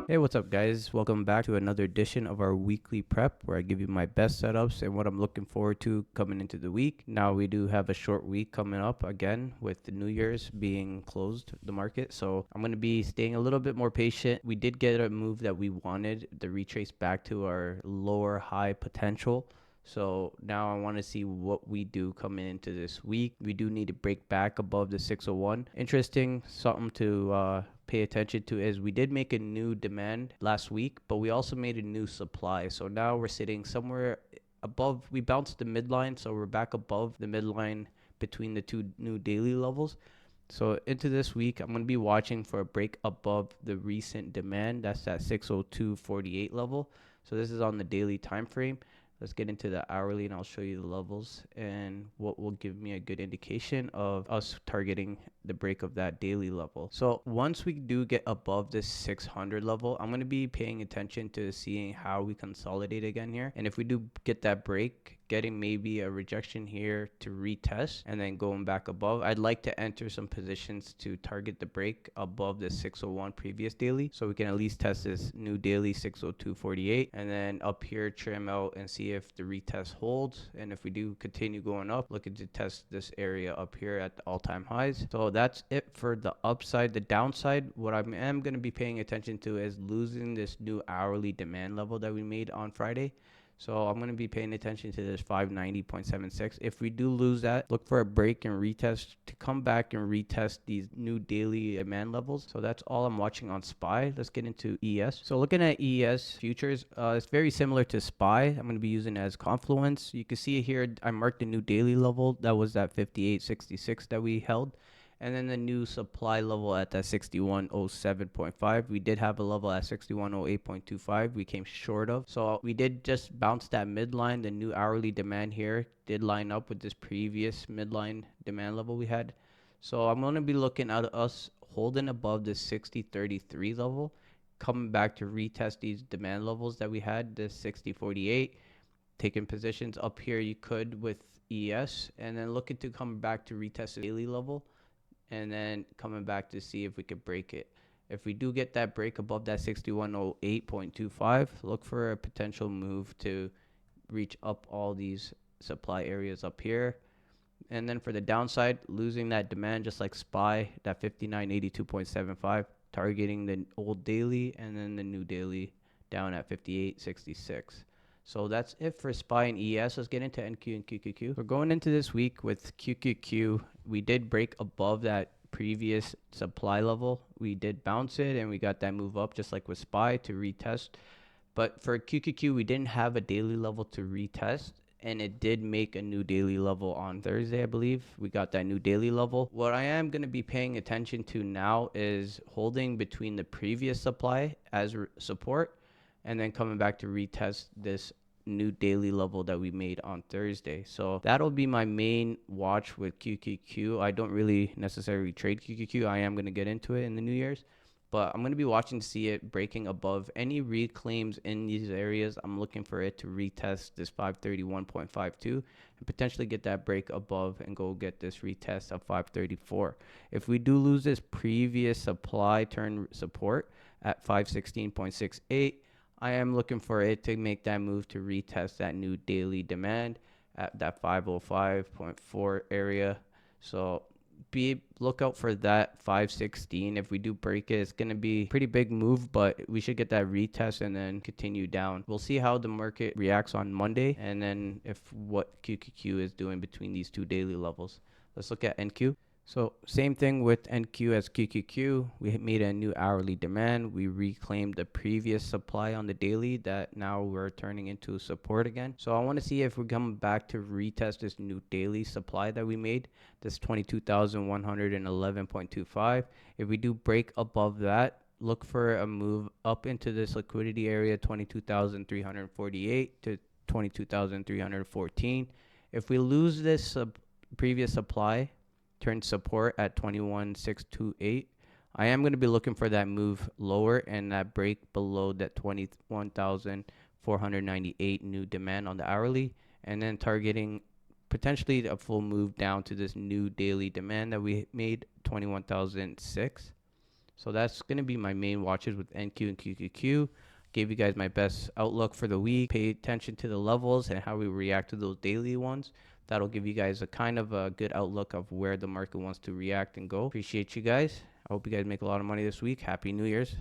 Hey, what's up, guys? Welcome back to another edition of our weekly prep where I give you my best setups and what I'm looking forward to coming into the week. Now, we do have a short week coming up again with the New Year's being closed, the market. So, I'm going to be staying a little bit more patient. We did get a move that we wanted, the retrace back to our lower high potential. So now I want to see what we do coming into this week. We do need to break back above the 601. Interesting, something to pay attention to is we did make a new demand last week, but we also made a new supply. So now we're sitting somewhere above. We bounced the midline, so we're back above the midline between the two new daily levels. So into this week, I'm going to be watching for a break above the recent demand. That's at 602.48 level. So this is on the daily time frame. Let's get into the hourly and I'll show you the levels and what will give me a good indication of us targeting the break of that daily level. So once we do get above this 600 level, I'm going to be paying attention to seeing how we consolidate again here. And if we do get that break, getting maybe a rejection here to retest and then going back above, I'd like to enter some positions to target the break above the 601 previous daily, so we can at least test this new daily 602.48 and then up here trim out and see if the retest holds. And if we do continue going up, looking to test this area up here at the all-time highs. So that's it for the upside. The downside, what I am going to be paying attention to is losing this new hourly demand level that we made on Friday. So I'm going to be paying attention to this 590.76. If we do lose that, look for a break and retest to come back and retest these new daily demand levels. So that's all I'm watching on SPY. Let's get into ES. So looking at ES futures, it's very similar to SPY. I'm going to be using it as confluence. You can see here, I marked a new daily level. That was that 58.66 that we held. And then the new supply level at that 6107.5. We did have a level at 6108.25 we came short of. So we did just bounce that midline. The new hourly demand here did line up with this previous midline demand level we had. So I'm going to be looking at us holding above the 6033 level, coming back to retest these demand levels that we had, the 6048. Taking positions up here you could with ES, and then looking to come back to retest the daily level, and then coming back to see if we could break it. If we do get that break above that 6108.25, look for a potential move to reach up all these supply areas up here. And then for the downside, losing that demand just like SPY, that 5982.75, targeting the old daily and then the new daily down at 5866. So that's it for SPY and ES. Let's get into NQ and QQQ. We're going into this week with QQQ. We did break above that previous supply level. We did bounce it and we got that move up just like with SPY to retest. But for QQQ, we didn't have a daily level to retest. And it did make a new daily level on Thursday, I believe. We got that new daily level. What I am going to be paying attention to now is holding between the previous supply as support and then coming back to retest this new daily level that we made on Thursday. So that'll be my main watch with QQQ. I don't really necessarily trade QQQ. I am going to get into it in the New Year's, but I'm going to be watching to see it breaking above any reclaims in these areas. I'm looking for it to retest this 531.52 and potentially get that break above and go get this retest of 534. If we do lose this previous supply turn support at 516.68, I am looking for it to make that move to retest that new daily demand at that 505.4 area. So be lookout for that 516. If we do break it, it's going to be a pretty big move, but we should get that retest and then continue down. We'll see how the market reacts on Monday and then if what QQQ is doing between these two daily levels. Let's look at NQ. So same thing with NQ as QQQ. We made a new hourly demand. We reclaimed the previous supply on the daily that now we're turning into support again. So I want to see if we come back to retest this new daily supply that we made, this 22,111.25. If we do break above that, look for a move up into this liquidity area, 22,348 to 22,314. If we lose this previous supply, turn support at 21,628. I am going to be looking for that move lower and that break below that 21,498 new demand on the hourly, and then targeting potentially a full move down to this new daily demand that we made, 21,006. So that's going to be my main watches with NQ and QQQ. Gave you guys my best outlook for the week. Pay attention to the levels and how we react to those daily ones. That'll give you guys a kind of a good outlook of where the market wants to react and go. Appreciate you guys. I hope you guys make a lot of money this week. Happy New Year's.